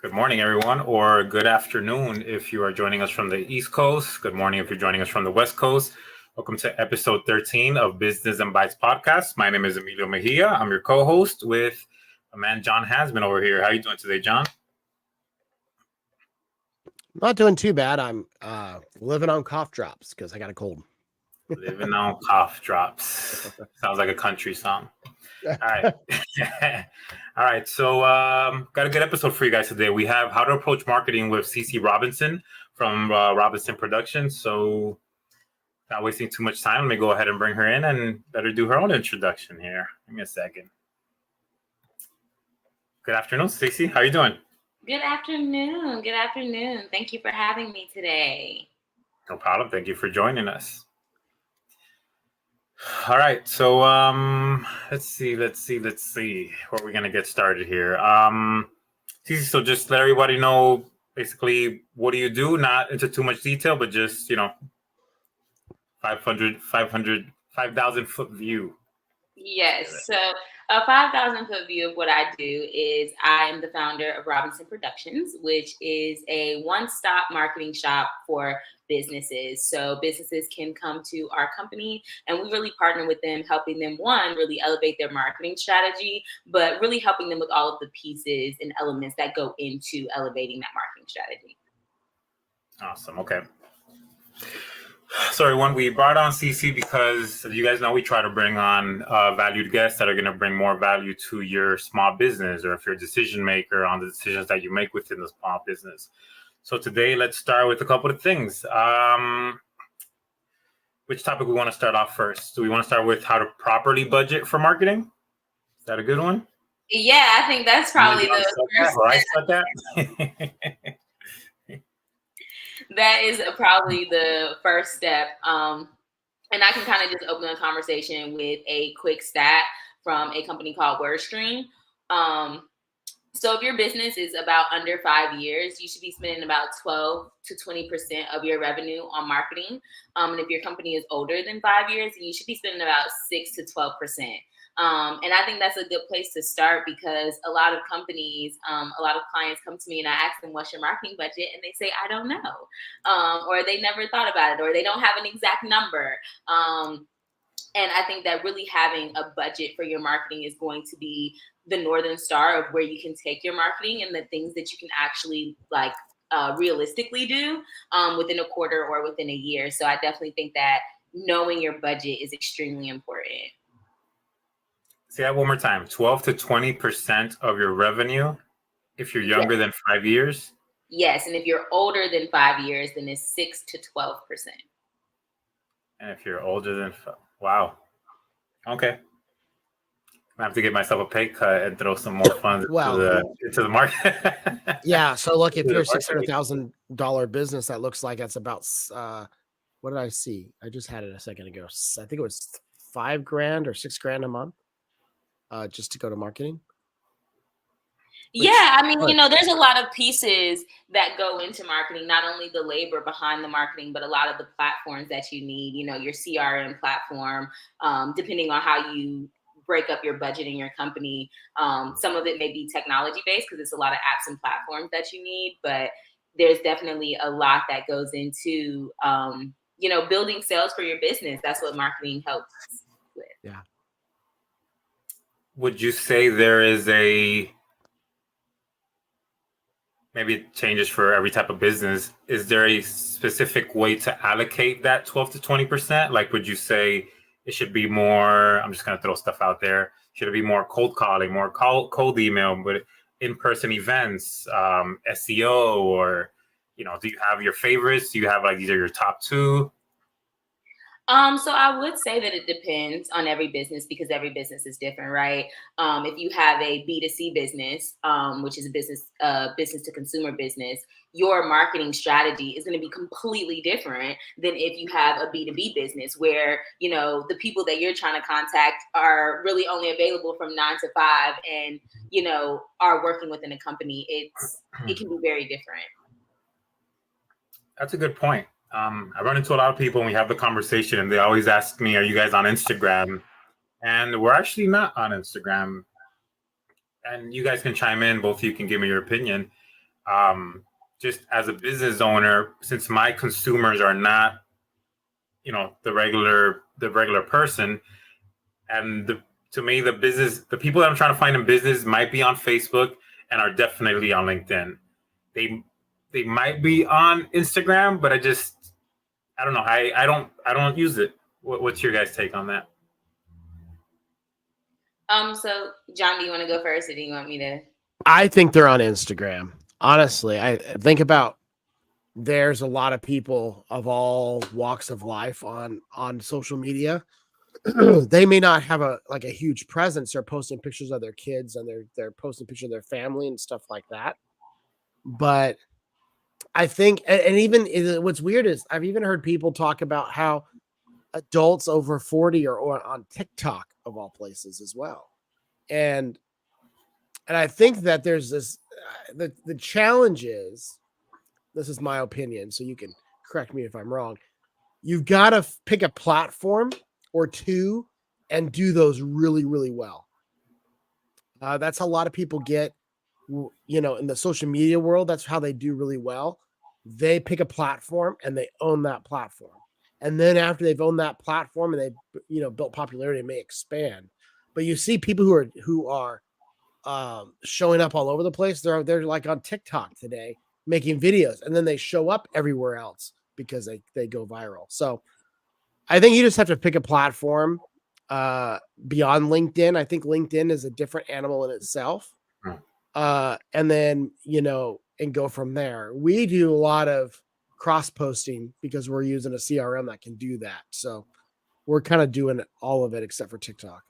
Good morning, everyone, or good afternoon if you are joining us from the East Coast. Good morning if you're joining us from the West Coast. Welcome to episode 13 of Business and Bites podcast. My name is Emilio Mejia. I'm your co-host with my man John Hasman over here. How are you doing today, John? Not doing too bad. I'm living on cough drops because I got a cold. Living on cough drops. Sounds like a country song. All right. All right. So got a good episode for you guys today. We have How to Approach Marketing with Ceci Robinson from Robinson Productions. So not wasting too much time, let me go ahead and bring her in and let her do her own introduction here. Give me a second. Good afternoon, Ceci. How are you doing? Good afternoon. Good afternoon. Thank you for having me today. No problem. Thank you for joining us. All right. So let's see where we're gonna get started here. Ceci, so just let everybody know basically what do you do, not into too much detail, but just 5,000 foot view. Yes. So a 5,000 foot view of what I do is I am the founder of Robinson Productions, which is a one-stop marketing shop for businesses. So businesses can come to our company and we really partner with them, helping them, one, really elevate their marketing strategy, but really helping them with all of the pieces and elements that go into elevating that marketing strategy. Awesome. Okay. So everyone, we brought on Ceci because, as you guys know, we try to bring on valued guests that are going to bring more value to your small business, or if you're a decision maker on the decisions that you make within the small business. So today, let's start with a couple of things. Which topic we want to start off first? Do we want to start with how to properly budget for marketing? Is that a good one? Yeah, I think that's probably the first. I said that. That is probably the first step. And I can kind of just open the conversation with a quick stat from a company called WordStream. So if your business is about under 5 years, you should be spending about 12 to 20% of your revenue on marketing. And if your company is older than 5 years, you should be spending about 6 to 12%. And I think that's a good place to start because a lot of companies, a lot of clients come to me and I ask them, what's your marketing budget? And they say, I don't know. Or they never thought about it, or they don't have an exact number. And I think that really having a budget for your marketing is going to be the Northern Star of where you can take your marketing and the things that you can actually realistically do within a quarter or within a year. So I definitely think that knowing your budget is extremely important. Say that one more time. 12 to 20% of your revenue if you're younger than 5 years? Yes. And if you're older than 5 years, then it's 6 to 12%. And if you're older than wow. Okay. I have to get myself a pay cut and throw some more funds into the market. Yeah. So look, if you're a $600,000 business, that looks like that's about what did I see? I just had it a second ago. I think it was $5,000 or $6,000 a month. Just to go to marketing? Yeah, I mean, there's a lot of pieces that go into marketing, not only the labor behind the marketing, but a lot of the platforms that you need, your CRM platform, depending on how you break up your budget in your company. Some of it may be technology based because it's a lot of apps and platforms that you need, but there's definitely a lot that goes into, building sales for your business. That's what marketing helps with. Yeah. Would you say there is maybe it changes for every type of business. Is there a specific way to allocate that 12 to 20%? Like, would you say it should be more, I'm just going to throw stuff out there. Should it be more cold calling, more cold email, but in-person events, SEO, or, do you have your favorites? Do you have these are your top two? So I would say that it depends on every business because every business is different, right? If you have a B2C business, which is a business to consumer business, your marketing strategy is going to be completely different than if you have a B2B business where, the people that you're trying to contact are really only available from 9 to 5 and, are working within a company. It can be very different. That's a good point. I run into a lot of people and we have the conversation and they always ask me, are you guys on Instagram? And we're actually not on Instagram. And you guys can chime in. Both of you can give me your opinion. just as a business owner, since my consumers are not, the regular person, and to me, the people that I'm trying to find in business might be on Facebook and are definitely on LinkedIn. They might be on Instagram, but I don't know. I don't use it. What's your guys' take on that? So John, do you want to go first, or do you want me to? I think they're on Instagram. Honestly, I think about there's a lot of people of all walks of life on social media. They may not have a huge presence. They're posting pictures of their kids and they're posting pictures of their family and stuff like that. But I think, and even what's weird is I've even heard people talk about how adults over 40 are on TikTok of all places as well. And I think that there's this, the challenge is, this is my opinion, so you can correct me if I'm wrong. You've got to pick a platform or two and do those really, really well. That's how a lot of people get, in the social media world. That's how they do really well. They pick a platform and they own that platform. And then after they've owned that platform and they've, built popularity, it may expand. But you see people who are showing up all over the place. They're like on TikTok today making videos, and then they show up everywhere else because they go viral. So I think you just have to pick a platform beyond LinkedIn. I think LinkedIn is a different animal in itself. And then, and go from there. We do a lot of cross posting because we're using a CRM that can do that. So we're kind of doing all of it except for TikTok.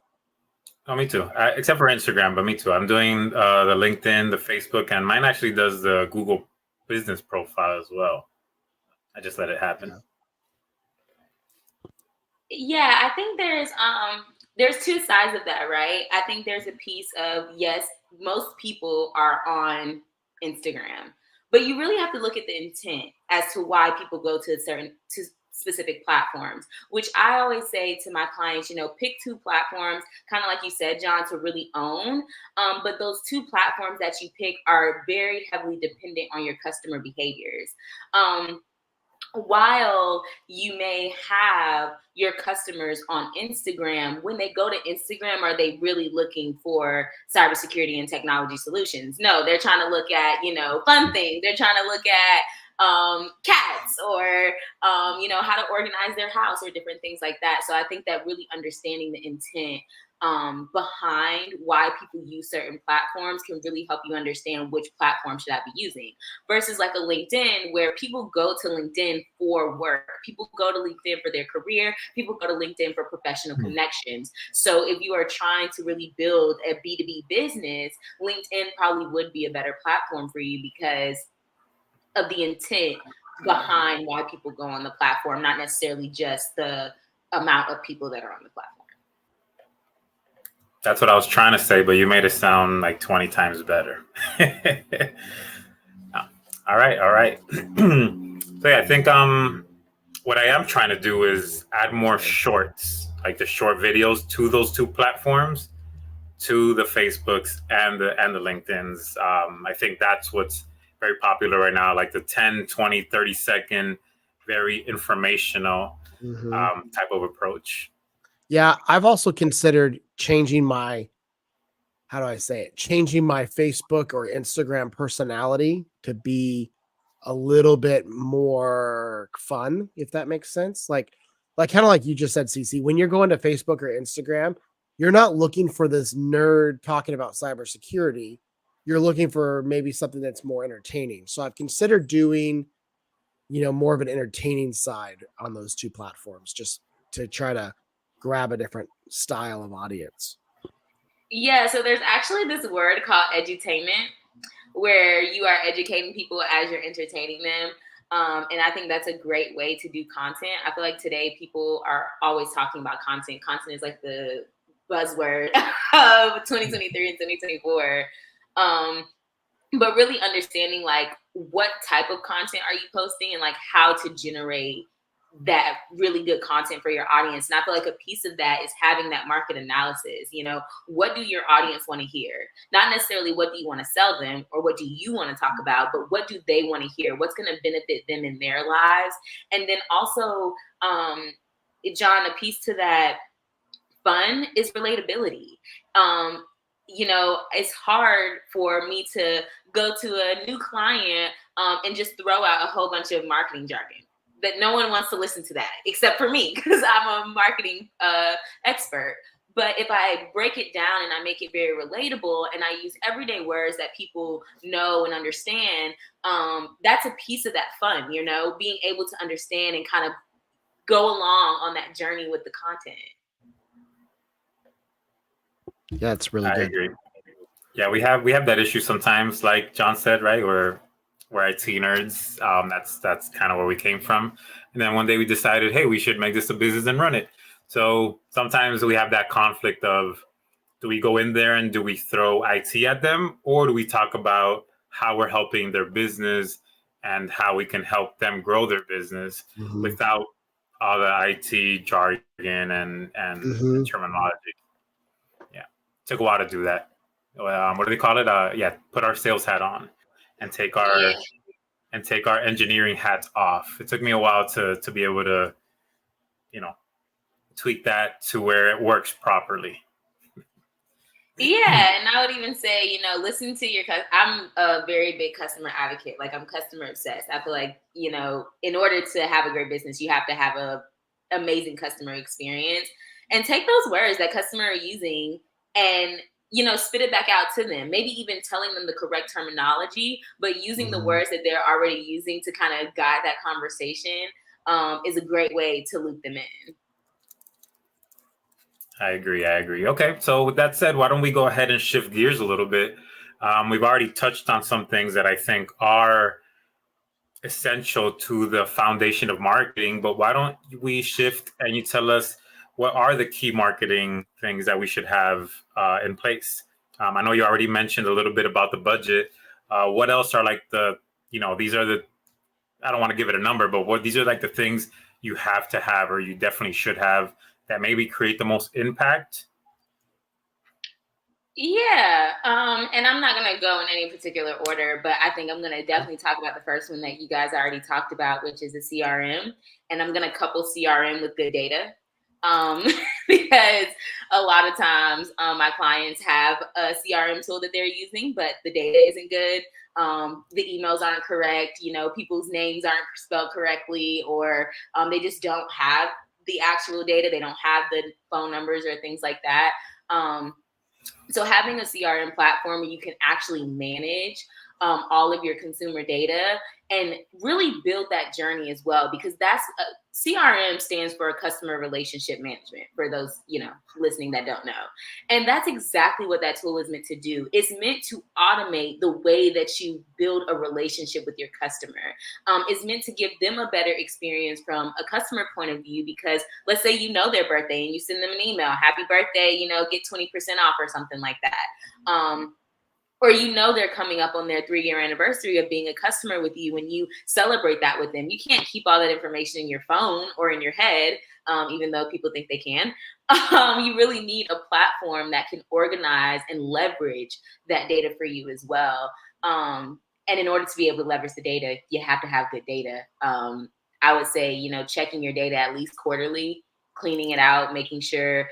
Oh, me too. Except for Instagram, but me too. I'm doing the LinkedIn, the Facebook, and mine actually does the Google business profile as well. I just let it happen. Yeah, I think there's two sides of that, right? I think there's a piece of, yes, most people are on Instagram, but you really have to look at the intent as to why people go to specific platforms, which I always say to my clients, pick two platforms, kind of like you said, John, to really own. But those two platforms that you pick are very heavily dependent on your customer behaviors. While you may have your customers on Instagram, when they go to Instagram, are they really looking for cybersecurity and technology solutions? No, they're trying to look at, fun things. They're trying to look at cats or, how to organize their house or different things like that. So I think that really understanding the intent behind why people use certain platforms can really help you understand which platform should I be using, versus like a LinkedIn where people go to LinkedIn for work. People go to LinkedIn for their career. People go to LinkedIn for professional connections. So if you are trying to really build a B2B business, LinkedIn probably would be a better platform for you because of the intent behind why people go on the platform, not necessarily just the amount of people that are on the platform. That's what I was trying to say, but you made it sound like 20 times better. All right. So yeah, I think what I am trying to do is add more shorts, like the short videos to those two platforms, to the Facebooks and the LinkedIns. I think that's what's very popular right now, like the 10, 20, 30-second, very informational type of approach. Yeah, I've also considered changing my Facebook or Instagram personality to be a little bit more fun, if that makes sense. Like kind of like you just said, Cece, when you're going to Facebook or Instagram, you're not looking for this nerd talking about cybersecurity. You're looking for maybe something that's more entertaining. So I've considered doing, more of an entertaining side on those two platforms, just to try to grab a different style of audience. Yeah, so there's actually this word called edutainment, where you are educating people as you're entertaining them. And I think that's a great way to do content. I feel like today people are always talking about content. Content is like the buzzword of 2023 and 2024. But really understanding like what type of content are you posting and like how to generate that really good content for your audience. And I feel like a piece of that is having that market analysis. You know, what do your audience want to hear? Not necessarily what do you want to sell them or what do you want to talk about, but what do they want to hear? What's going to benefit them in their lives? And then also, John, a piece to that fun is relatability. You know, it's hard for me to go to a new client and just throw out a whole bunch of marketing jargon that no one wants to listen to that except for me because I'm a marketing expert. But if I break it down and I make it very relatable and I use everyday words that people know and understand, that's a piece of that fun, you know, being able to understand and kind of go along on that journey with the content. Yeah, it's really good. I agree. Yeah, we have that issue sometimes, like John said, right? We're IT nerds. That's kind of where we came from. And then one day we decided, hey, we should make this a business and run it. So sometimes we have that conflict of, do we go in there and do we throw IT at them, or do we talk about how we're helping their business and how we can help them grow their business without all the IT jargon and terminology? Yeah, took a while to do that. What do they call it? Put our sales hat on and take our engineering hats off. It took me a while to be able to, you know, tweak that to where it works properly. Yeah, and I would even say, you know, listen to your I'm a very big customer advocate. Like, I'm customer obsessed. I feel like, you know, in order to have a great business, you have to have a amazing customer experience, and take those words that customer are using and, you know, spit it back out to them. Maybe even telling them the correct terminology, but using the words that they're already using to kind of guide that conversation is a great way to loop them in. I agree. Okay, so with that said, why don't we go ahead and shift gears a little bit? We've already touched on some things that I think are essential to the foundation of marketing, but why don't we shift and you tell us what are the key marketing things that we should have in place? I know you already mentioned a little bit about the budget. What else are like these are the, I don't want to give it a number, but these are like the things you have to have or you definitely should have that maybe create the most impact? Yeah, and I'm not going to go in any particular order, but I think I'm going to definitely talk about the first one that you guys already talked about, which is a CRM. And I'm going to couple CRM with good data because a lot of times my clients have a CRM tool that they're using, but the data isn't good. The emails aren't correct. You know, people's names aren't spelled correctly, or they just don't have the actual data. They don't have the phone numbers or things like that. So having a CRM platform where you can actually manage all of your consumer data and really build that journey as well, because that's CRM stands for customer relationship management, for those, you know, listening that don't know. And that's exactly what that tool is meant to do. It's meant to automate the way that you build a relationship with your customer. It's meant to give them a better experience from a customer point of view, because let's say you know their birthday and you send them an email, happy birthday, you know, get 20% off or something like that. Or you know they're coming up on their 3-year anniversary of being a customer with you, and you celebrate that with them. You can't keep all that information in your phone or in your head, even though people think they can. You really need a platform that can organize and leverage that data for you as well. And in order to be able to leverage the data, you have to have good data. I would say, you know, checking your data at least quarterly, cleaning it out, making sure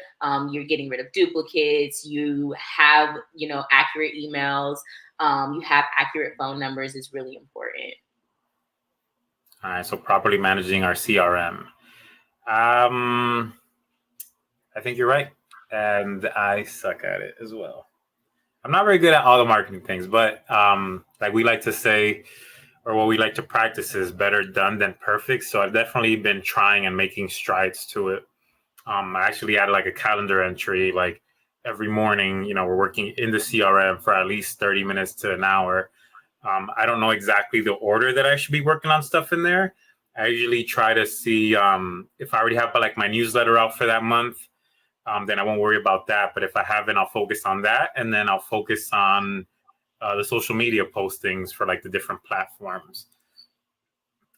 you're getting rid of duplicates, you have, you know, accurate emails, you have accurate phone numbers is really important. All right, so properly managing our CRM. I think you're right, and I suck at it as well. I'm not very good at all the marketing things, but like we like to say, or what we like to practice is better done than perfect. So I've definitely been trying and making strides to it. I actually added like a calendar entry, like every morning, you know, we're working in the CRM for at least 30 minutes to an hour. I don't know exactly the order that I should be working on stuff in there. I usually try to see if I already have like my newsletter out for that month, then I won't worry about that. But if I haven't, I'll focus on that. And then I'll focus on the social media postings for like the different platforms.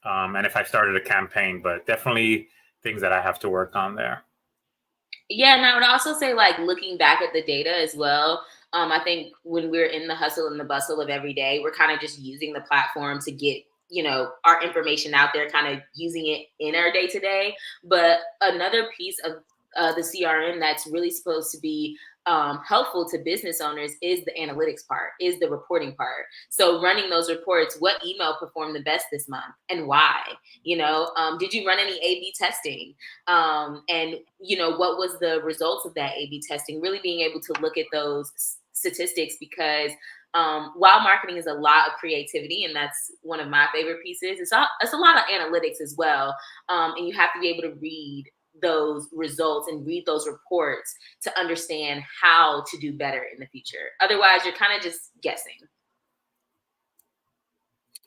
and if I started a campaign, but definitely things that I have to work on there. Yeah, and I would also say, like, looking back at the data as well. I think when we're in the hustle and the bustle of every day, we're kind of just using the platform to get, our information out there, kind of using it in our day to day. But another piece of the CRM that's really supposed to be helpful to business owners is the analytics part, is the reporting part. So running those reports, what email performed the best this month and why? Did you run any A/B testing? And what was the results of that A/B testing? Really being able to look at those statistics, because while marketing is a lot of creativity, and that's one of my favorite pieces, it's a lot of analytics as well. And you have to be able to read those results and read those reports to understand how to do better in the future. Otherwise, you're kind of just guessing.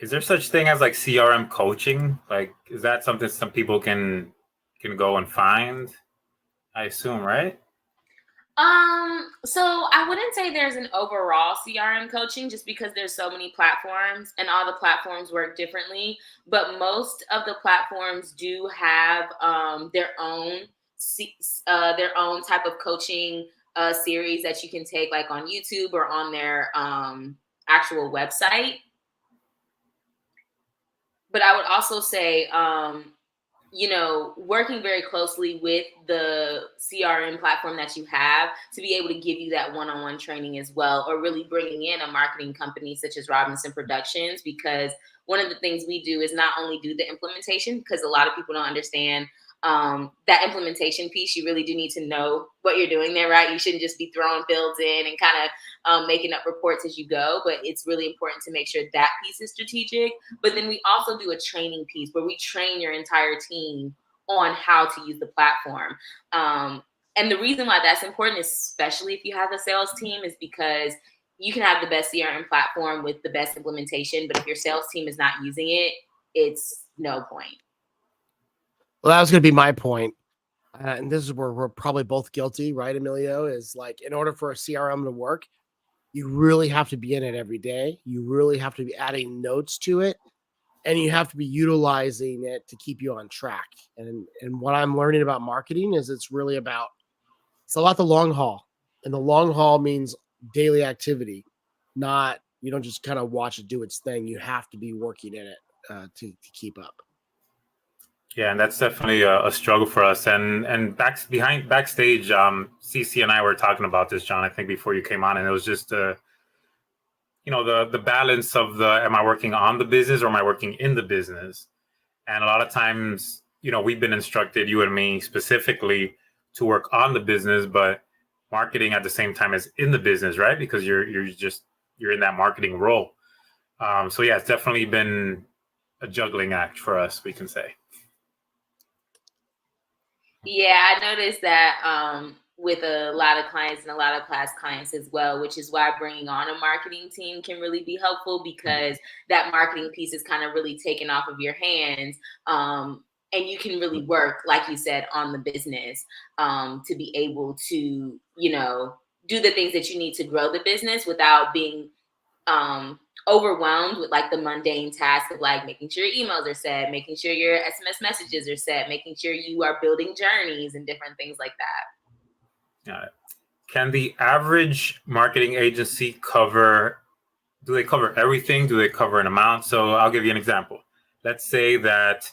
Is there such thing as like CRM coaching? Like, is that something some people can go and find? I assume, right? So I wouldn't say there's an overall CRM coaching, just because there's so many platforms and all the platforms work differently. But most of the platforms do have their own type of coaching series that you can take, like on YouTube or on their actual website. But I would also say, working very closely with the CRM platform that you have to be able to give you that one-on-one training as well, or really bringing in a marketing company such as Robinson Productions, because one of the things we do is not only do the implementation, because a lot of people don't understand that implementation piece. You really do need to know what you're doing there, right? You shouldn't just be throwing fields in and kind of making up reports as you go, but it's really important to make sure that piece is strategic. But then we also do a training piece where we train your entire team on how to use the platform. And the reason why that's important, especially if you have a sales team, is because you can have the best CRM platform with the best implementation, but if your sales team is not using it, it's no point. Well, that was going to be my point. And this is where we're probably both guilty, right, Emilio? Is like, in order for a CRM to work, you really have to be in it every day. You really have to be adding notes to it, and you have to be utilizing it to keep you on track. And what I'm learning about marketing is it's about the long haul. And the long haul means daily activity, not, you don't just kind of watch it do its thing. You have to be working in it to keep up. Yeah, and that's definitely a struggle for us. And backstage, Ceci and I were talking about this, John, I think before you came on, and it was just the balance of am I working on the business or am I working in the business? And a lot of times, we've been instructed, you and me specifically, to work on the business, but marketing at the same time as in the business, right? Because you're in that marketing role. So yeah, it's definitely been a juggling act for us, we can say. Yeah, I noticed that with a lot of clients and a lot of past clients as well, which is why bringing on a marketing team can really be helpful, because that marketing piece is kind of really taken off of your hands. And you can really work, like you said, on the business to be able to, do the things that you need to grow the business without being overwhelmed with like the mundane task of like making sure your emails are set, making sure your SMS messages are set, making sure you are building journeys and different things like that. Can the average marketing agency do they cover everything? Do they cover an amount? So I'll give you an example. Let's say that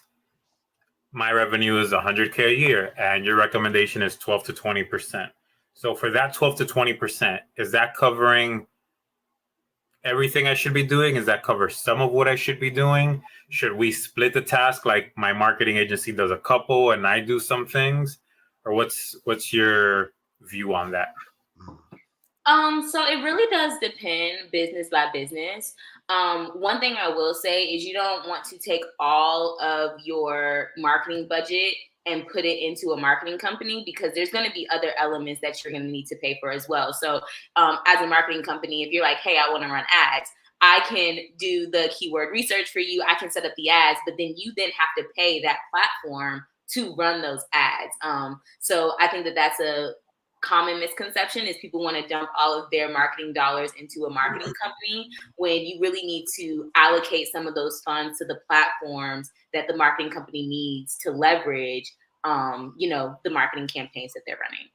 my revenue is 100K a year and your recommendation is 12 to 20%. So for that 12 to 20%, is that covering everything I should be doing? Does that cover some of what I should be doing? Should we split the task, like my marketing agency does a couple and I do some things? Or what's your view on that? So it really does depend business by business. One thing I will say is you don't want to take all of your marketing budget and put it into a marketing company, because there's going to be other elements that you're going to need to pay for as well. So as a marketing company, if you're like, hey, I want to run ads, I can do the keyword research for you. I can set up the ads, but then you then have to pay that platform to run those ads. So I think that that's common misconception is people want to dump all of their marketing dollars into a marketing company when you really need to allocate some of those funds to the platforms that the marketing company needs to leverage, the marketing campaigns that they're running.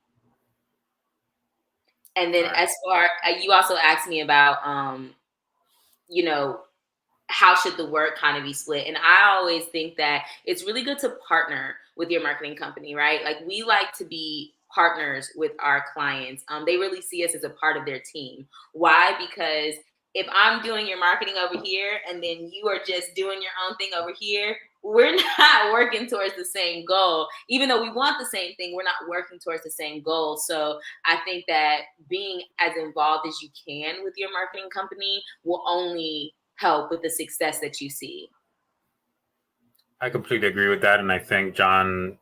And then as far, you also asked me about, how should the work kind of be split? And I always think that it's really good to partner with your marketing company, right? Like, we like to be partners with our clients. They really see us as a part of their team. Why? Because if I'm doing your marketing over here and then you are just doing your own thing over here, we're not working towards the same goal. Even though we want the same thing, we're not working towards the same goal. So I think that being as involved as you can with your marketing company will only help with the success that you see. I completely agree with that. And I think John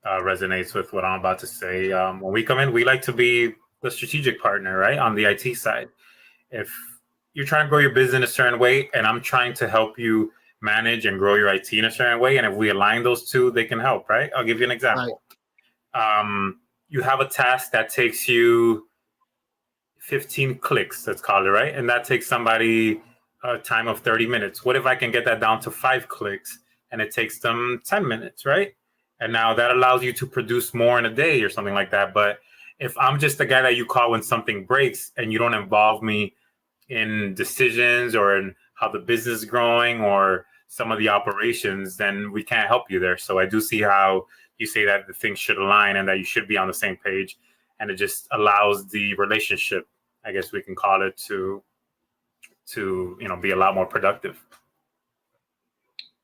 resonates with what I'm about to say. When we come in, we like to be the strategic partner, right? On the IT side. If you're trying to grow your business in a certain way and I'm trying to help you manage and grow your IT in a certain way, and if we align those two, they can help, right? I'll give you an example. Right. You have a task that takes you 15 clicks, let's call it, right? And that takes somebody a time of 30 minutes. What if I can get that down to 5 clicks and it takes them 10 minutes, right? And now that allows you to produce more in a day or something like that. But if I'm just the guy that you call when something breaks and you don't involve me in decisions or in how the business is growing or some of the operations, then we can't help you there. So I do see how you say that the things should align and that you should be on the same page. And it just allows the relationship, I guess we can call it, to be a lot more productive.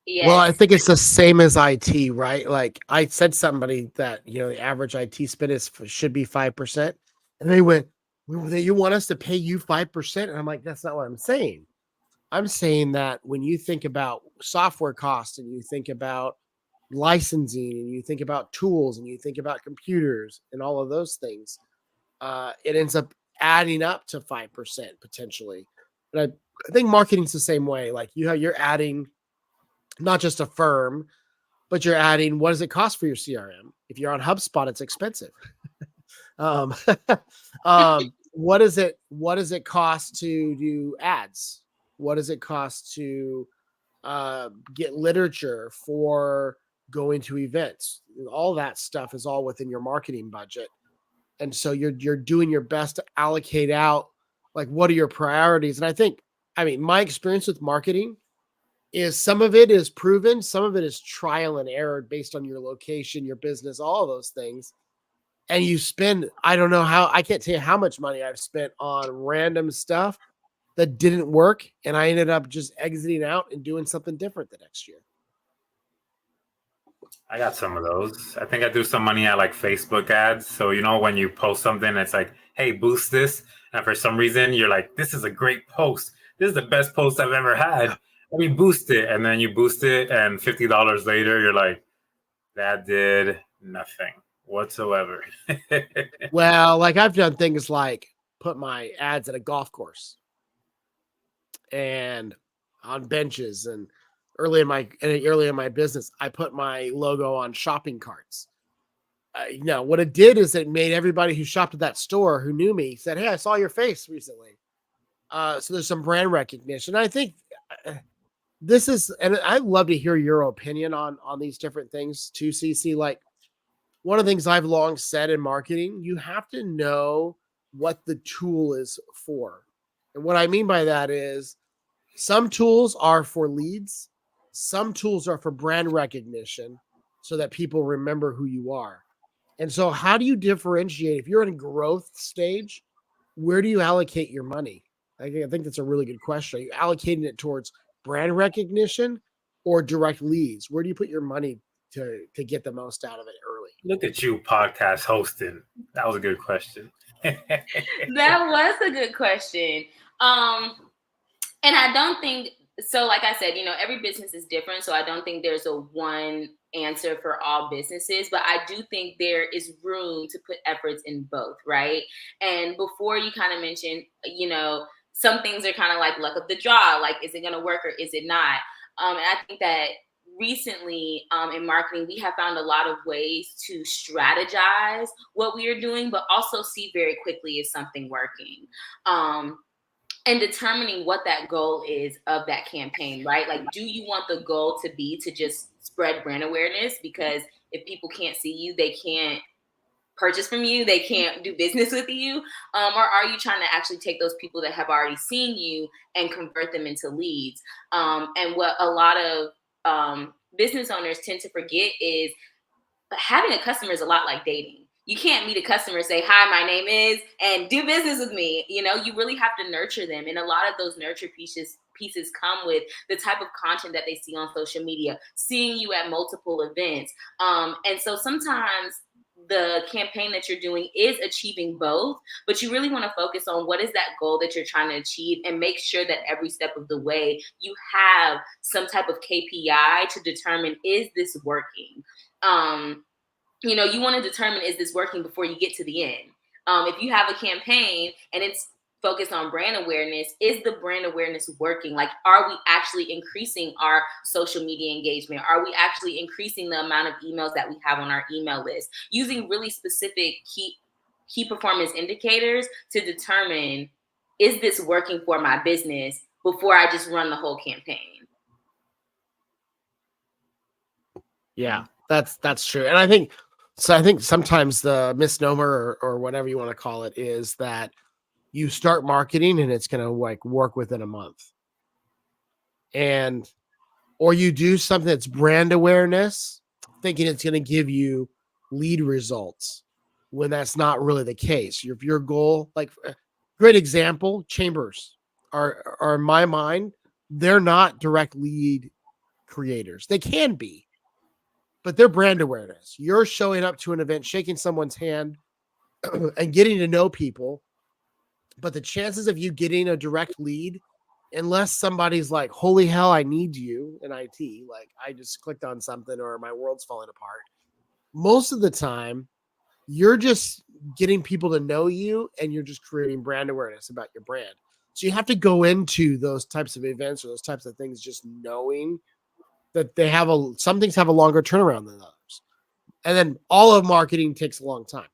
Yeah. Well, I think it's the same as IT, right? Like, I said somebody that, the average IT spend should be 5%. And they went, you want us to pay you 5%? And I'm like, that's not what I'm saying. I'm saying that when you think about software costs and you think about licensing and you think about tools and you think about computers and all of those things, it ends up adding up to 5% potentially. But I think marketing's the same way. Like, you're adding not just a firm, but you're adding, what does it cost for your CRM? If you're on HubSpot, it's expensive. What does it cost to do ads? What does it cost to get literature for going to events? All that stuff is all within your marketing budget. And so you're doing your best to allocate out, like, what are your priorities? And my experience with marketing is some of it is proven, some of it is trial and error based on your location, your business, all of those things. And you spend, I can't tell you how much money I've spent on random stuff that didn't work. And I ended up just exiting out and doing something different the next year. I got some of those. I think I do some money at like Facebook ads. So, when you post something, it's like, hey, boost this. And for some reason, you're like, this is a great post. This is the best post I've ever had. Let me boost it. And then you boost it. And $50 later, you're like, that did nothing whatsoever. Well, like, I've done things like put my ads at a golf course and on benches, and early in my business, I put my logo on shopping carts. What it did is it made everybody who shopped at that store who knew me said, hey, I saw your face recently. So there's some brand recognition. I think this is, and I'd love to hear your opinion on these different things too, Ceci. Like, one of the things I've long said in marketing, you have to know what the tool is for. And what I mean by that is some tools are for leads. Some tools are for brand recognition so that people remember who you are. And so how do you differentiate? If you're in a growth stage, where do you allocate your money? I think that's a really good question. Are you allocating it towards brand recognition or direct leads? Where do you put your money to get the most out of it early? Look at you podcast hosting. That was a good question. That was a good question. And I don't think, so like I said, every business is different. So I don't think there's a one answer for all businesses, but I do think there is room to put efforts in both, right? And before, you kind of mentioned, some things are kind of like luck of the draw. Like, is it going to work or is it not? And I think that recently in marketing, we have found a lot of ways to strategize what we are doing, but also see very quickly if something working. And determining what that goal is of that campaign, right? Like, do you want the goal to be to just spread brand awareness? Because if people can't see you, they can't purchase from you, they can't do business with you. Or are you trying to actually take those people that have already seen you and convert them into leads? And what a lot of business owners tend to forget is having a customer is a lot like dating. You can't meet a customer and say, hi, my name is, and do business with me. You know, you really have to nurture them. And a lot of those nurture pieces come with the type of content that they see on social media, seeing you at multiple events. And so sometimes the campaign that you're doing is achieving both, but you really want to focus on what is that goal that you're trying to achieve and make sure that every step of the way you have some type of KPI to determine, is this working? You know, you want to determine, is this working before you get to the end? If you have a campaign and it's focused on brand awareness, is the brand awareness working? Like, are we actually increasing our social media engagement? Are we actually increasing the amount of emails that we have on our email list? Using really specific key performance indicators to determine, is this working for my business before I just run the whole campaign? Yeah, that's true. And I think sometimes the misnomer or whatever you want to call it is that you start marketing and it's going to like work within a month. Or you do something that's brand awareness, thinking it's going to give you lead results when that's not really the case. Your goal, like great example, chambers are in my mind, they're not direct lead creators. They can be, but they're brand awareness. You're showing up to an event, shaking someone's hand and getting to know people. But the chances of you getting a direct lead, unless somebody's like, holy hell, I need you in IT, like I just clicked on something or my world's falling apart. Most of the time, you're just getting people to know you and you're just creating brand awareness about your brand. So you have to go into those types of events or those types of things just knowing that they have some things have a longer turnaround than others. And then all of marketing takes a long time.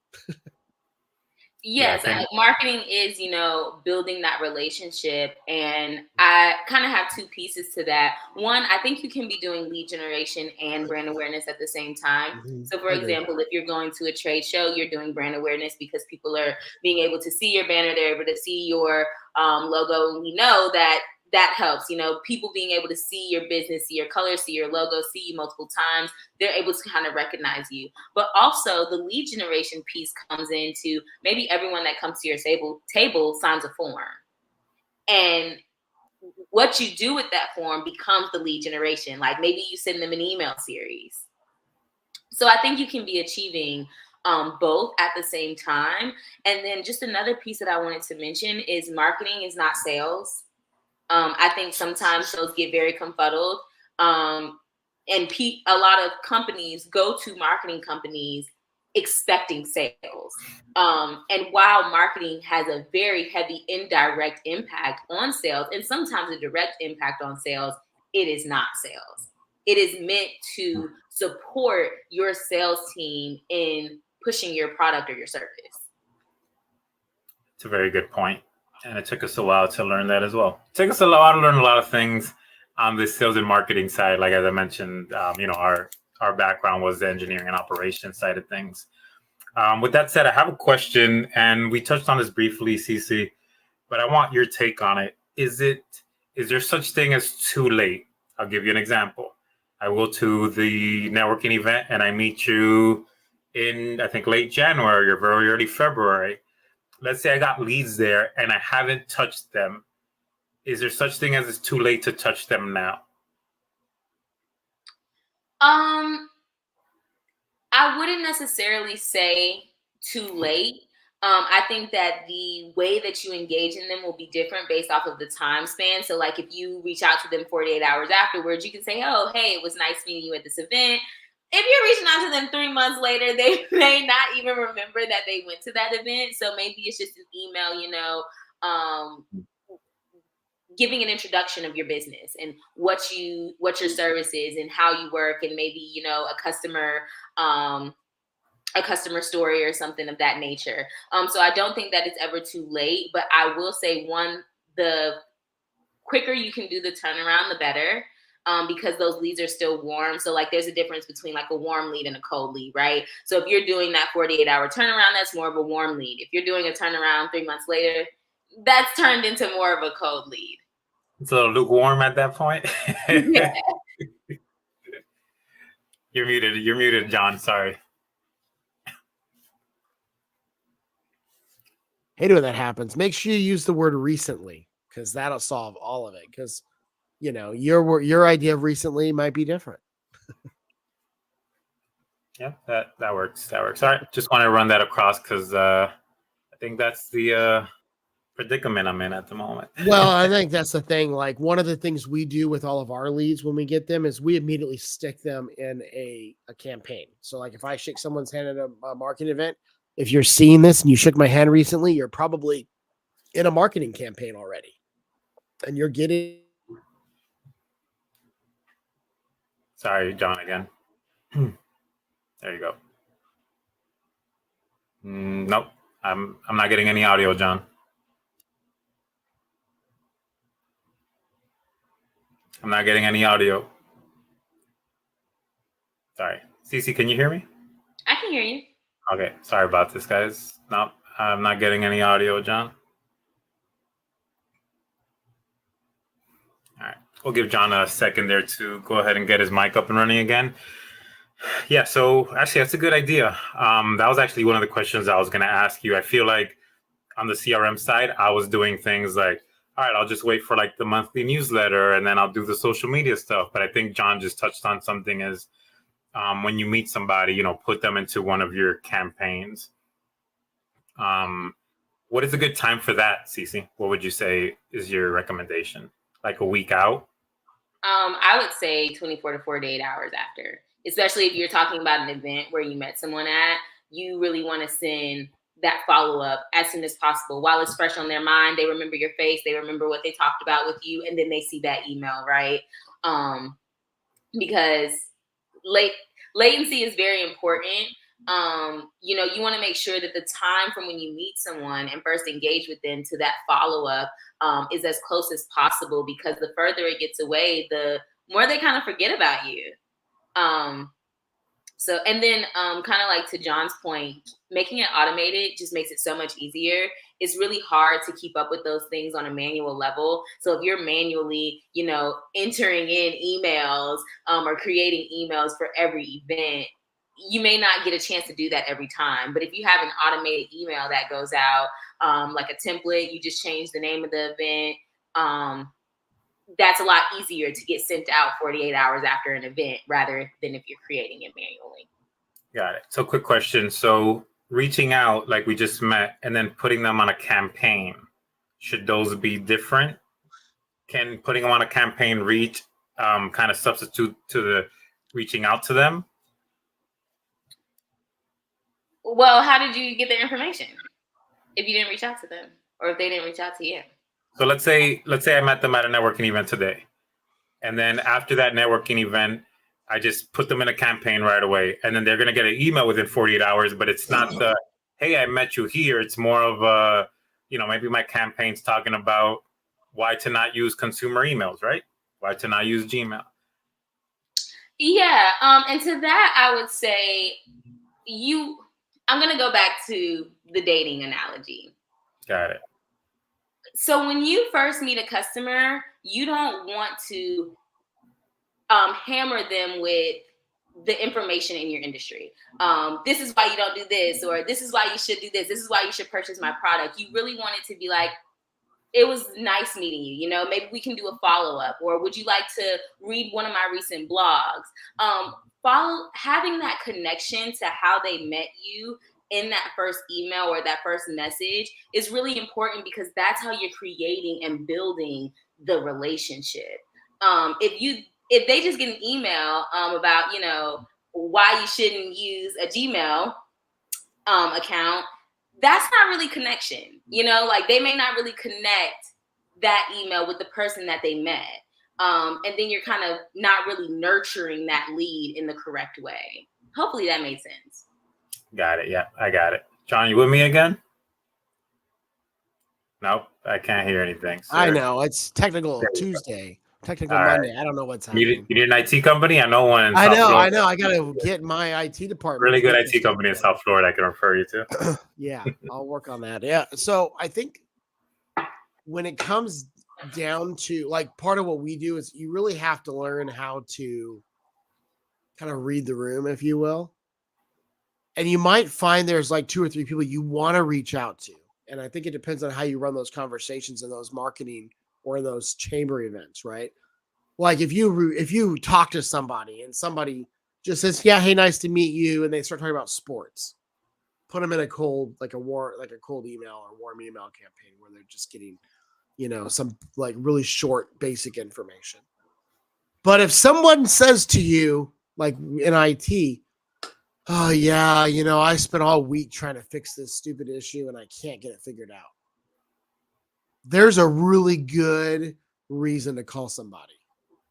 Yes, marketing is, you know, building that relationship. And I kind of have two pieces to that. One, I think you can be doing lead generation and brand awareness at the same time. Mm-hmm. So, for example, if you're going to a trade show, you're doing brand awareness because people are being able to see your banner, they're able to see your logo. And we know that helps, you know, people being able to see your business, see your colors, see your logo, see you multiple times. They're able to kind of recognize you. But also the lead generation piece comes into maybe everyone that comes to your table signs a form. And what you do with that form becomes the lead generation. Like maybe you send them an email series. So I think you can be achieving both at the same time. And then just another piece that I wanted to mention is marketing is not sales. I think sometimes those get very confuddled. And a lot of companies go to marketing companies expecting sales. And while marketing has a very heavy indirect impact on sales, and sometimes a direct impact on sales, it is not sales. It is meant to support your sales team in pushing your product or your service. It's a very good point. And it took us a while to learn that as well. It took us a while to learn a lot of things on the sales and marketing side. Like, as I mentioned, you know, our background was the engineering and operations side of things. With that said, I have a question, and we touched on this briefly, Ceci, but I want your take on it. Is there such thing as too late? I'll give you an example. I go to the networking event and I meet you in, I think, late January or very early February. Let's say I got leads there and I haven't touched them. Is there such thing as it's too late to touch them now? I wouldn't necessarily say too late. I think that the way that you engage in them will be different based off of the time span. So like if you reach out to them 48 hours afterwards, you can say, oh, hey, it was nice meeting you at this event. If you're reaching out to them 3 months later, they may not even remember that they went to that event. So maybe it's just an email, you know, giving an introduction of your business and what your service is and how you work, and maybe, you know, a customer story or something of that nature. So I don't think that it's ever too late, but I will say, the quicker you can do the turnaround, the better. Because those leads are still warm. So like there's a difference between like a warm lead and a cold lead, right? So if you're doing that 48-hour turnaround, that's more of a warm lead. If you're doing a turnaround 3 months later, that's turned into more of a cold lead. It's a little lukewarm at that point. Yeah. You're muted, John. Sorry. Hate when that happens. Make sure you use the word recently, because that'll solve all of it. Because, you know, your idea of recently might be different. Yeah, that works. That works. All right. Just want to run that across because I think that's the predicament I'm in at the moment. Well, I think that's the thing. Like, one of the things we do with all of our leads when we get them is we immediately stick them in a campaign. So like if I shake someone's hand at a marketing event, if you're seeing this and you shook my hand recently, you're probably in a marketing campaign already. And you're getting. Sorry, John, again. There you go. Nope. I'm not getting any audio, John. I'm not getting any audio. Sorry. Ceci, can you hear me? I can hear you. Okay. Sorry about this, guys. Nope. I'm not getting any audio, John. All right. We'll give John a second there to go ahead and get his mic up and running again. Yeah, so actually that's a good idea. That was actually one of the questions I was going to ask you. I feel like on the CRM side, I was doing things like, all right, I'll just wait for like the monthly newsletter and then I'll do the social media stuff. But I think John just touched on something as when you meet somebody, you know, put them into one of your campaigns. What is a good time for that, Ceci? What would you say is your recommendation? Like a week out? I would say 24 to 48 hours after, especially if you're talking about an event where you met someone at. You really want to send that follow-up as soon as possible while it's fresh on their mind. They remember your face, they remember what they talked about with you, and then they see that email, right? Because latency is very important. You know, you want to make sure that the time from when you meet someone and first engage with them to that follow-up is as close as possible, because the further it gets away, the more they kind of forget about you. So, and then kind of like to John's point, making it automated just makes it so much easier. It's really hard to keep up with those things on a manual level. So if you're manually, you know, entering in emails or creating emails for every event, you may not get a chance to do that every time. But if you have an automated email that goes out, like a template, you just change the name of the event. That's a lot easier to get sent out 48 hours after an event rather than if you're creating it manually. Got it. So quick question. So reaching out like we just met and then putting them on a campaign, should those be different? Can putting them on a campaign reach kind of substitute to the reaching out to them? Well, how did you get their information if you didn't reach out to them or if they didn't reach out to you? So let's say I met them at a networking event today. And then after that networking event, I just put them in a campaign right away. And then they're going to get an email within 48 hours, but it's not the, hey, I met you here. It's more of a, you know, maybe my campaign's talking about why to not use consumer emails, right? Why to not use Gmail. Yeah. And to that, I would say I'm going to go back to the dating analogy. Got it. So when you first meet a customer, you don't want to hammer them with the information in your industry. This is why you don't do this, or this is why you should do this. This is why you should purchase my product. You really want it to be like, it was nice meeting you. You know, maybe we can do a follow-up, or would you like to read one of my recent blogs? Having that connection to how they met you in that first email or that first message is really important, because that's how you're creating and building the relationship. If they just get an email about, you know, why you shouldn't use a Gmail account, that's not really connection. You know, like they may not really connect that email with the person that they met. And then you're kind of not really nurturing that lead in the correct way. Hopefully that made sense. Got it. Yeah, I got it. John, you with me again? Nope, I can't hear anything. Sir. I know. It's technical Tuesday, technical Monday. I don't know what's happening. You need an IT company? I know one in I South Florida. I know. I got to get my IT department. Really good IT company in South Florida I can refer you to. Yeah, I'll work on that. Yeah. So I think when it comes down to like part of what we do is you really have to learn how to kind of read the room, if you will. And you might find there's like 2 or 3 people you want to reach out to. And I think it depends on how you run those conversations in those marketing or in those chamber events, right? Like if you talk to somebody and somebody just says, yeah, hey, nice to meet you. And they start talking about sports, put them in a cold, like a cold email or warm email campaign where they're just getting, some like really short, basic information. But if someone says to you, like in IT, oh yeah, I spent all week trying to fix this stupid issue and I can't get it figured out. There's a really good reason to call somebody.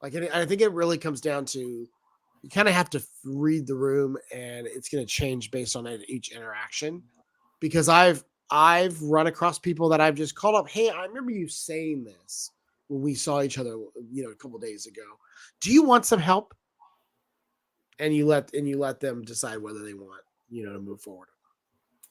Like, I think it really comes down to you kind of have to read the room, and it's going to change based on each interaction. Because I've run across people that I've just called up. Hey, I remember you saying this when we saw each other, a couple of days ago. Do you want some help? And you let them decide whether they want, to move forward.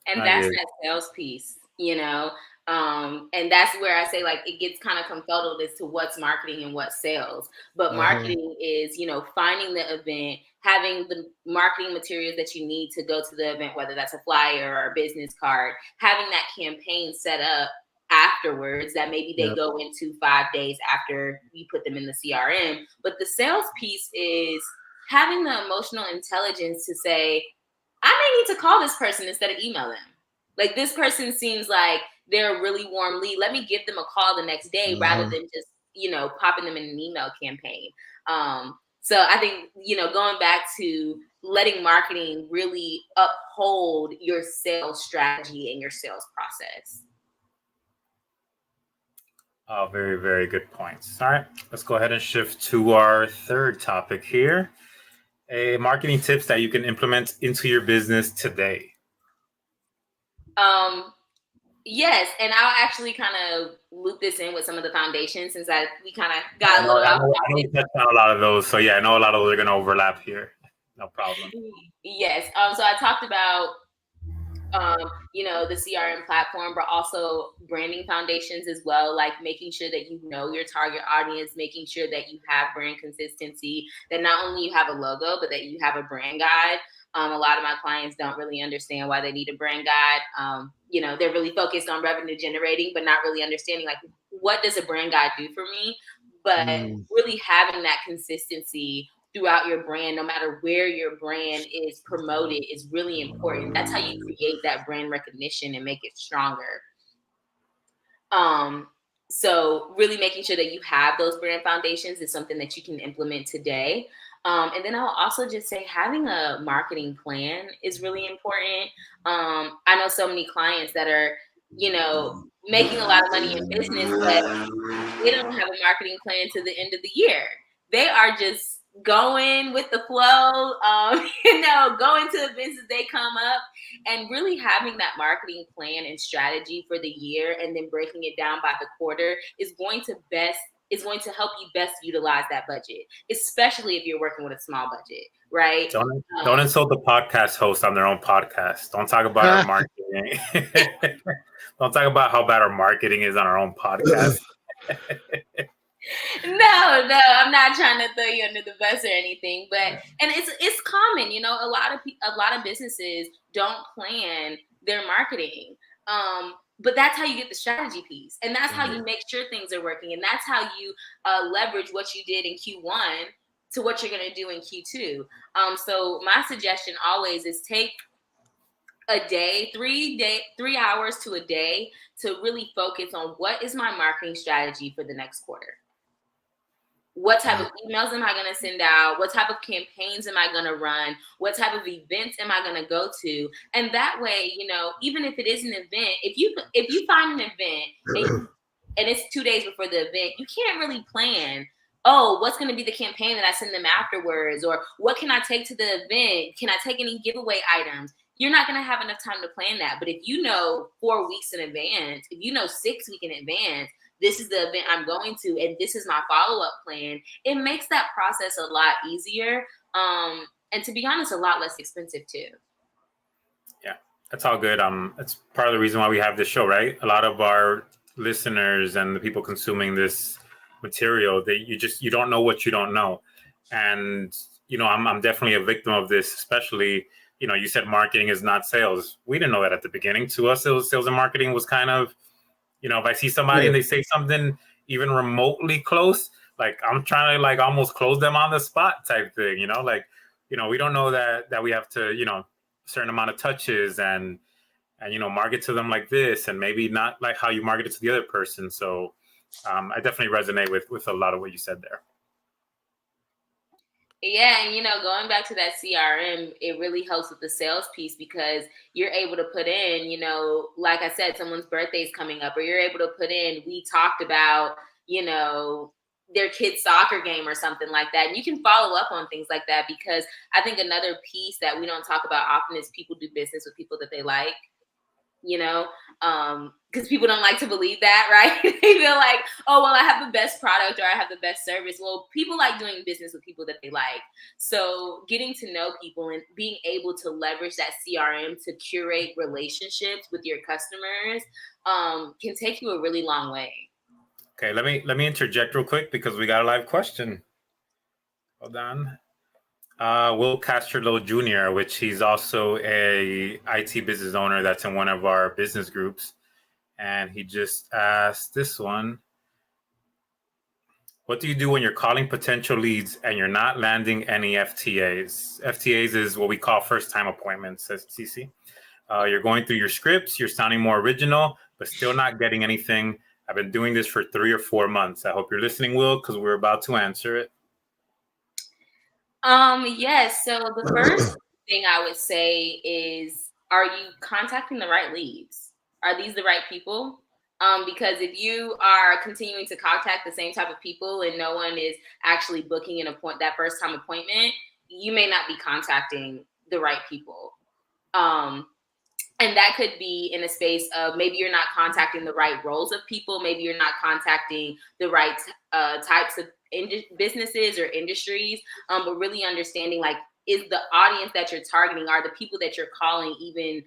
And that's that sales piece, and that's where I say like it gets kind of confuddled as to what's marketing and what's sales. But marketing is, finding the event, having the marketing materials that you need to go to the event, whether that's a flyer or a business card, having that campaign set up afterwards that maybe they go into 5 days after you put them in the CRM. But the sales piece is having the emotional intelligence to say, I may need to call this person instead of email them. Like this person seems like they're a really warm lead. Let me give them a call the next day rather than just, popping them in an email campaign. So I think, going back to letting marketing really uphold your sales strategy and your sales process. Oh, very, very good points. All right, let's go ahead and shift to our third topic here. Marketing tips that you can implement into your business today. Yes, and I'll actually kind of loop this in with some of the foundations since we kind of got a little off topic. I know you touched on a lot of those, so yeah, I know a lot of those are going to overlap here. No problem. Yes, so I talked about the CRM platform, but also branding foundations as well, like making sure that you know your target audience, making sure that you have brand consistency, that not only you have a logo, but that you have a brand guide. A lot of my clients don't really understand why they need a brand guide. They're really focused on revenue generating, but not really understanding like what does a brand guide do for me? But really having that consistency throughout your brand, no matter where your brand is promoted, is really important. That's how you create that brand recognition and make it stronger. So really making sure that you have those brand foundations is something that you can implement today. And then I'll also just say having a marketing plan is really important. I know so many clients that are, making a lot of money in business, but they don't have a marketing plan to the end of the year. They are just going with the flow, going to events as they come up, and really having that marketing plan and strategy for the year and then breaking it down by the quarter is going to help you best utilize that budget, especially if you're working with a small budget, right? Don't insult the podcast host on their own podcast. Don't talk about our marketing. Don't talk about how bad our marketing is on our own podcast. No, I'm not trying to throw you under the bus or anything, and it's common, a lot of businesses don't plan their marketing. But that's how you get the strategy piece, and that's how you make sure things are working, and that's how you leverage what you did in Q1 to what you're going to do in Q2. So my suggestion always is take a day, 3 hours to a day to really focus on what is my marketing strategy for the next quarter. What type of emails am I going to send out? What type of campaigns am I going to run? What type of events am I going to go to? And that way, even if it is an event, if you find an event and it's 2 days before the event, you can't really plan, oh, what's going to be the campaign that I send them afterwards? Or what can I take to the event? Can I take any giveaway items? You're not going to have enough time to plan that. But if you know 4 weeks in advance, if you know 6 weeks in advance, this is the event I'm going to, and this is my follow-up plan, it makes that process a lot easier. And to be honest, a lot less expensive too. Yeah, that's all good. That's part of the reason why we have this show, right? A lot of our listeners and the people consuming this material, you don't know what you don't know. And, I'm definitely a victim of this, especially, you said marketing is not sales. We didn't know that at the beginning. To us, sales and marketing was kind of, if I see somebody and they say something even remotely close, like I'm trying to like almost close them on the spot type thing, we don't know that we have to, a certain amount of touches and market to them like this, and maybe not like how you market it to the other person. So I definitely resonate with a lot of what you said there. Yeah, and going back to that CRM, it really helps with the sales piece because you're able to put in, like I said, someone's birthday is coming up, or you're able to put in, we talked about, their kid's soccer game or something like that. And you can follow up on things like that, because I think another piece that we don't talk about often is people do business with people that they like. Because people don't like to believe that, right? They feel like, oh, well, I have the best product or I have the best service. Well, people like doing business with people that they like. So getting to know people and being able to leverage that CRM to curate relationships with your customers can take you a really long way. Okay, let me interject real quick because we got a live question. Hold on. Will Castrolo Jr., which he's also a IT business owner that's in one of our business groups. And he just asked this one. What do you do when you're calling potential leads and you're not landing any FTAs? FTAs is what we call first-time appointments, says Ceci. You're going through your scripts, you're sounding more original, but still not getting anything. I've been doing this for 3 or 4 months. I hope you're listening, Will, because we're about to answer it. Yes. So the first thing I would say is, are you contacting the right leads? Are these the right people? Because if you are continuing to contact the same type of people and no one is actually booking that first time appointment, you may not be contacting the right people. And that could be in a space of maybe you're not contacting the right roles of people. Maybe you're not contacting the right types of businesses or industries, but really understanding, like, is the audience that you're targeting, are the people that you're calling even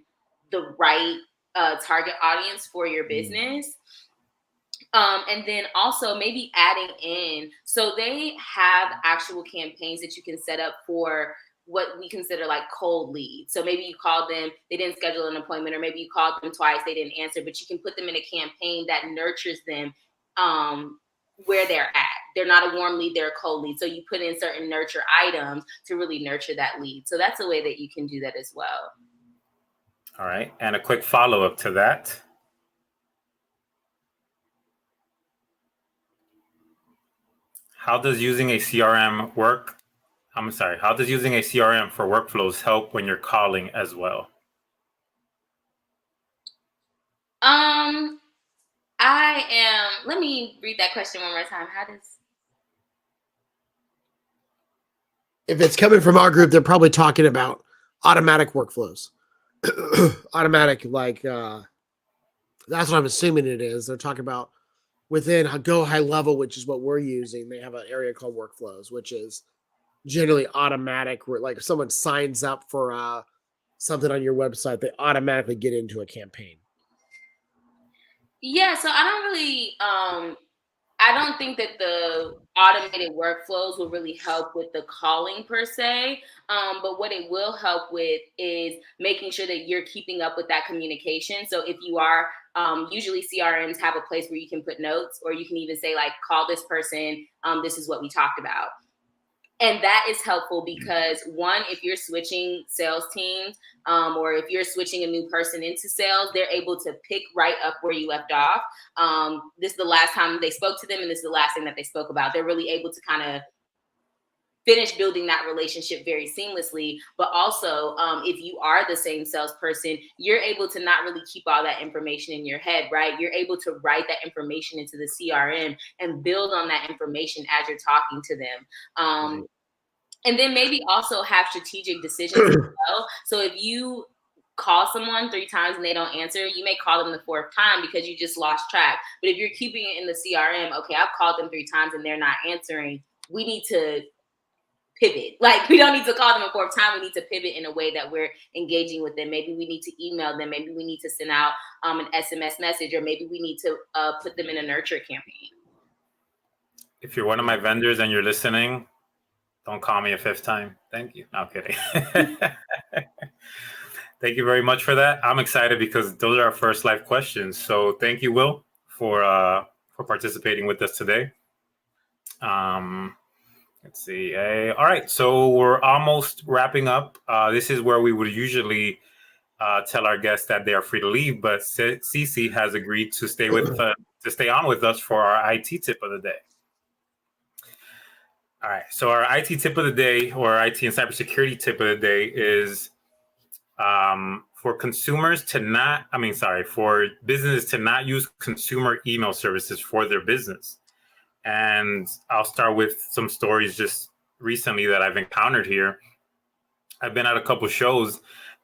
the right target audience for your business? And then also maybe adding in, so they have actual campaigns that you can set up for what we consider like cold leads. So maybe you called them, they didn't schedule an appointment, or maybe you called them twice, they didn't answer, but you can put them in a campaign that nurtures them where they're at. They're not a warm lead, they're a cold lead. So you put in certain nurture items to really nurture that lead. So that's a way that you can do that as well. All right. And a quick follow-up to that. How does using a CRM work? How does using a CRM for workflows help when you're calling as well? Let me read that question one more time. If it's coming from our group, they're probably talking about automatic workflows. Automatic, like, that's what I'm assuming it is. They're talking about within Go High Level, which is what we're using. They have an area called workflows, which is generally automatic, where like if someone signs up for something on your website, they automatically get into a campaign. Yeah, so I don't think that the automated workflows will really help with the calling per se. But what it will help with is making sure that you're keeping up with that communication. So if you are, usually CRMs have a place where you can put notes, or you can even say like, call this person, this is what we talked about. And that is helpful because, one, if you're switching sales teams or if you're switching a new person into sales, they're able to pick right up where you left off. This is the last time they spoke to them, and this is the last thing that they spoke about. They're really able to kind of finish building that relationship very seamlessly. But also, if you are the same salesperson, you're able to not really keep all that information in your head, right? You're able to write that information into the CRM and build on that information as you're talking to them. And then maybe also have strategic decisions as well. So if you call someone 3 times and they don't answer, you may call them the 4th time because you just lost track. But if you're keeping it in the CRM, okay, I've called them 3 times and they're not answering, we need to pivot. Like, we don't need to call them a 4th time. We need to pivot in a way that we're engaging with them. Maybe we need to email them. Maybe we need to send out an SMS message, or maybe we need to put them in a nurture campaign. If you're one of my vendors and you're listening, don't call me a 5th time. Thank you. No, kidding. Thank you very much for that. I'm excited because those are our first live questions. So thank you, Will, for participating with us today. Let's see. All right. So we're almost wrapping up. This is where we would usually tell our guests that they are free to leave, but Ceci has agreed to stay on with us for our IT tip of the day. All right. So our IT tip of the day, or IT and cybersecurity tip of the day, is for businesses to not use consumer email services for their business. And I'll start with some stories just recently that I've encountered here. I've been at a couple shows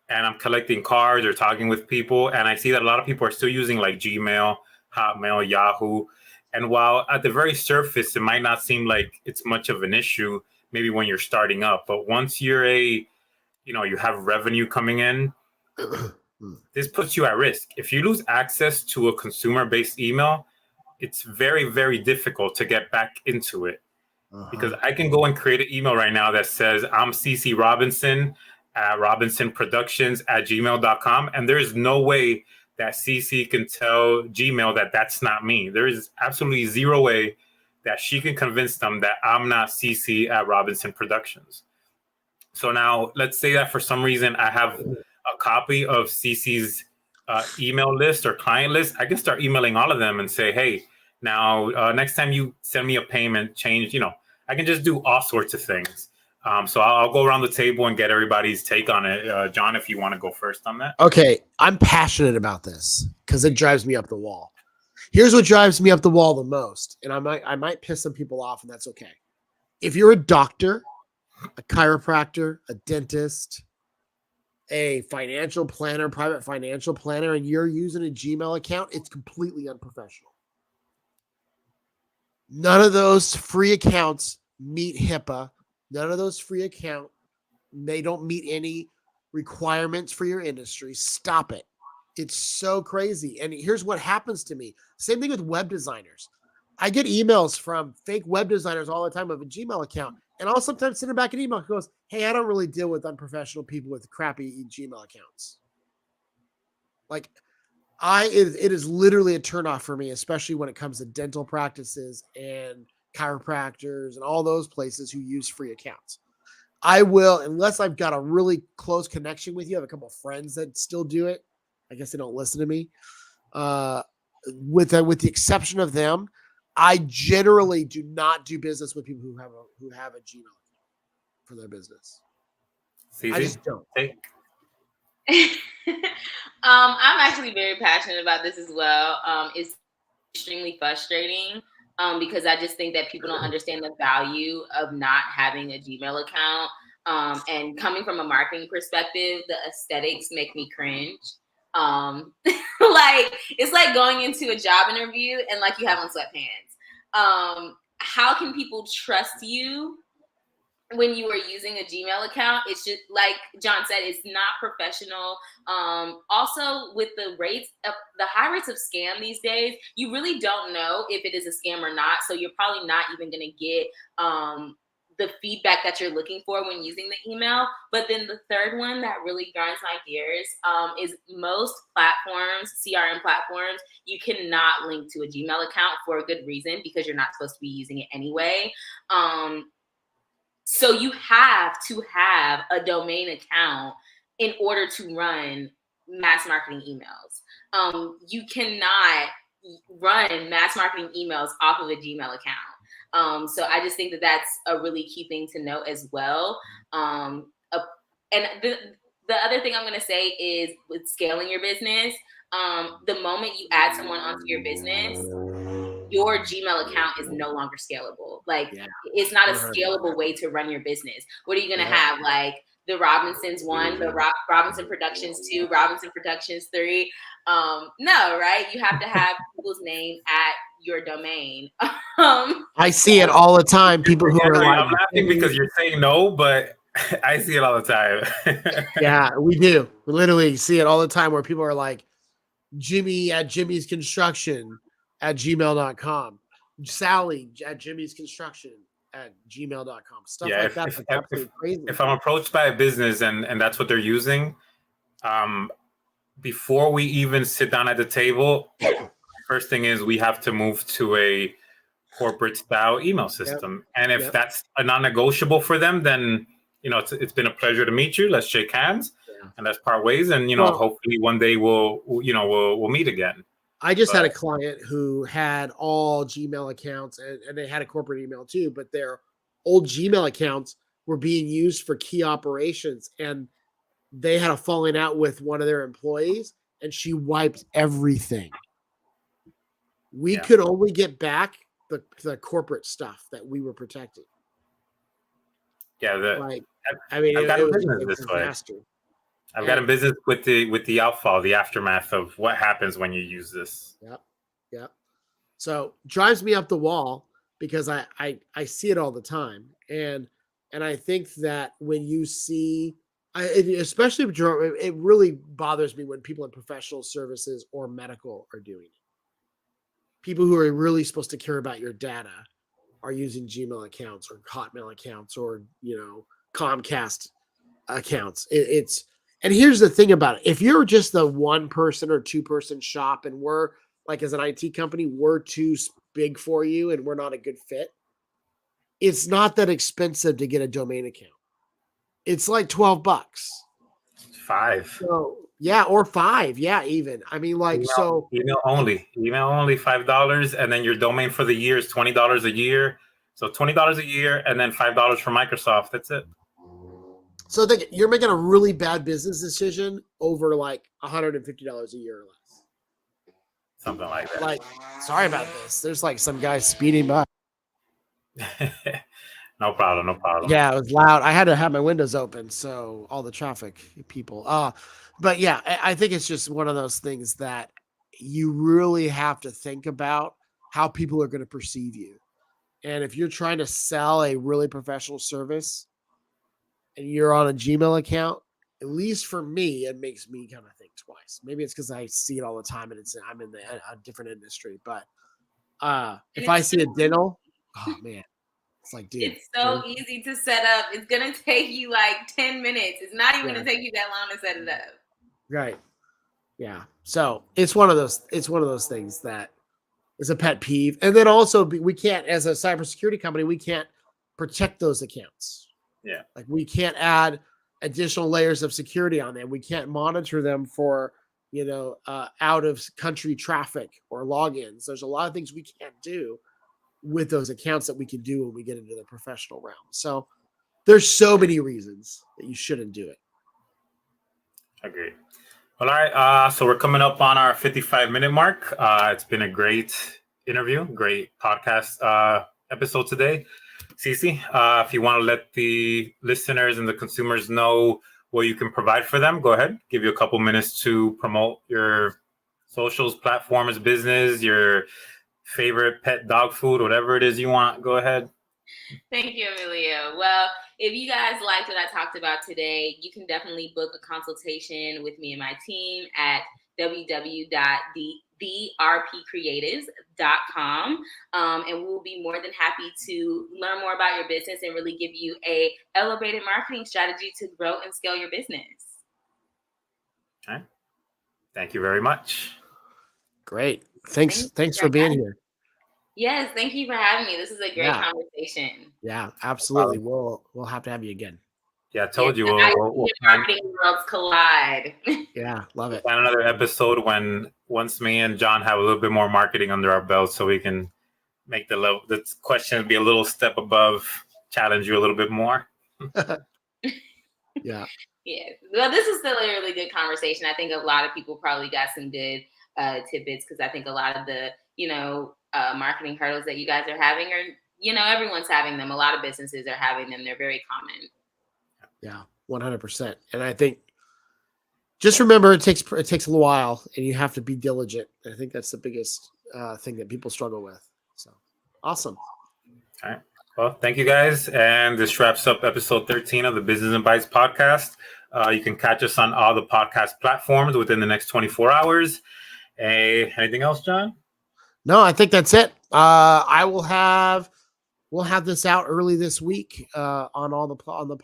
and I'm collecting cards or talking with people, and I see that a lot of people are still using like Gmail, Hotmail, Yahoo. And while at the very surface, it might not seem like it's much of an issue, maybe when you're starting up, but once you're you have revenue coming in, this puts you at risk. If you lose access to a consumer-based email, it's very, very difficult to get back into it. Because I can go and create an email right now that says, I'm Ceci Robinson at robinsonproductions@gmail.com. And there's no way that Ceci can tell Gmail that that's not me. There is absolutely zero way that she can convince them that I'm not Ceci at Robinson Productions. So now let's say that for some reason I have a copy of Ceci's email list or client list. I can start emailing all of them and say, hey, now next time you send me a payment, change, I can just do all sorts of things. So I'll go around the table and get everybody's take on it. John, if you want to go first on that. Okay, I'm passionate about this because it drives me up the wall. Here's what drives me up the wall the most, and I might piss some people off, and that's okay. If you're a doctor, a chiropractor, a dentist, a financial planner, private financial planner, and you're using a Gmail account, it's completely unprofessional. None of those free accounts meet HIPAA. None of those free accounts, they don't meet any requirements for your industry. Stop it. It's so crazy. And here's what happens to me. Same thing with web designers. I get emails from fake web designers all the time of a Gmail account. And I'll sometimes send them back an email that goes, hey, I don't really deal with unprofessional people with crappy Gmail accounts. Like, it is literally a turnoff for me, especially when it comes to dental practices and chiropractors and all those places who use free accounts. I will, unless I've got a really close connection with you, I have a couple of friends that still do it. I guess they don't listen to me. With the exception of them, I generally do not do business with people who have a Gmail account for their business. I just don't. I'm actually very passionate about this as well. It's extremely frustrating because I just think that people don't understand the value of not having a Gmail account. And coming from a marketing perspective, the aesthetics make me cringe. Like, it's like going into a job interview and like you have on sweatpants. How can people trust you when you are using a Gmail account? It's just like John said, it's not professional. Also, with the high rates of scam these days, you really don't know if it is a scam or not. So you're probably not even going to get the feedback that you're looking for when using the email. But then the third one that really grinds my gears is most platforms, CRM platforms, you cannot link to a Gmail account for a good reason, because you're not supposed to be using it anyway. So you have to have a domain account in order to run mass marketing emails. You cannot run mass marketing emails off of a Gmail account. So I just think that that's a really key thing to note as well. And the other thing I'm going to say is with scaling your business, the moment you add someone onto your business, your Gmail account is no longer scalable. Like it's not a scalable way to run your business. What are you going to have? Like the Robinsons 1, the Robinson Productions 2, Robinson Productions 3. No, right? You have to have people's name at your domain. I see it all the time. People who are like, I'm laughing because you're saying no, but I see it all the time. Yeah, we do. We literally see it all the time where people are like, Jimmy at Jimmy's Construction at gmail.com, Sally at Jimmy's Construction at gmail.com. Stuff like that's absolutely crazy. If I'm approached by a business and that's what they're using, before we even sit down at the table, first thing is we have to move to a corporate style email system. And if that's a non-negotiable for them, then it's been a pleasure to meet you. Let's shake hands and let's part ways. And hopefully one day we'll meet again. I just had a client who had all Gmail accounts and they had a corporate email too, but their old Gmail accounts were being used for key operations, and they had a falling out with one of their employees, and she wiped everything. We could only get back the corporate stuff that we were protecting. Yeah, I've got a business this way. I've got a business with the outfall, the aftermath of what happens when you use this. Yep. So drives me up the wall because I see it all the time, and I think that when you see, especially it really bothers me when people in professional services or medical are doing it. People who are really supposed to care about your data are using Gmail accounts or Hotmail accounts or Comcast accounts. And here's the thing about it. If you're just the 1 person or 2 person shop and we're like, as an IT company, we're too big for you and we're not a good fit, it's not that expensive to get a domain account. It's like $12. $5. So, or $5. Yeah, even. I mean, email only $5, and then your domain for the year is $20 a year. So $20 a year, and then $5 for Microsoft. That's it. So you're making a really bad business decision over like $150 a year or less. Something like that. Like, sorry about this. There's like some guy speeding by. No problem. Yeah, it was loud. I had to have my windows open, so all the traffic people. But yeah, I think it's just one of those things that you really have to think about how people are going to perceive you. And if you're trying to sell a really professional service and you're on a Gmail account, at least for me, it makes me kind of think twice. Maybe it's because I see it all the time and I'm in a different industry. But if I see a dental, oh man, it's like, dude. It's so easy to set up. It's going to take you like 10 minutes. It's not even going to take you that long to set it up. Right. Yeah. So it's one of those things that is a pet peeve. And then also we can't, as a cybersecurity company, we can't protect those accounts. Yeah. Like we can't add additional layers of security on them. We can't monitor them for, out of country traffic or logins. There's a lot of things we can't do with those accounts that we can do when we get into the professional realm. So there's so many reasons that you shouldn't do it. Agreed. Well, all right. So we're coming up on our 55-minute mark. It's been a great interview, great podcast episode today. Ceci, if you want to let the listeners and the consumers know what you can provide for them, go ahead. Give you a couple minutes to promote your socials, platforms, business, your favorite pet dog food, whatever it is you want. Go ahead. Thank you, Emilio. Well, if you guys liked what I talked about today, you can definitely book a consultation with me and my team at www.therpcreatives.com. And we'll be more than happy to learn more about your business and really give you a elevated marketing strategy to grow and scale your business. All right. Thank you very much. Great. Thanks for being here. Yes, thank you for having me. This is a great conversation. Yeah, absolutely. We'll have to have you again. Yeah, I told you. We'll marketing worlds collide. Yeah, love it. Plan another episode once me and John have a little bit more marketing under our belt, so we can make the question be a little step above, challenge you a little bit more. Yeah. Yeah. Well, this is still a really good conversation. I think a lot of people probably got some good tidbits, because I think a lot of the, marketing hurdles that you guys are having are, everyone's having them. A lot of businesses are having them. They're very common. Yeah, 100%. And I think just remember it takes a little while, and you have to be diligent. I think that's the biggest thing that people struggle with. So awesome. All right. Well, thank you guys. And this wraps up episode 13 of the Business and Bites podcast. You can catch us on all the podcast platforms within the next 24 hours. Anything else, John? No, I think that's it. We'll have this out early this week on the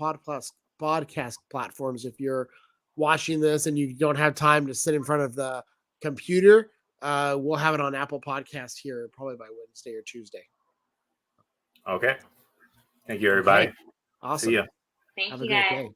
podcast platforms. If you're watching this and you don't have time to sit in front of the computer, we'll have it on Apple Podcast here probably by Wednesday or Tuesday. Okay. Thank you, everybody. Okay. Awesome. See ya. Thank Have you, a great guys. day.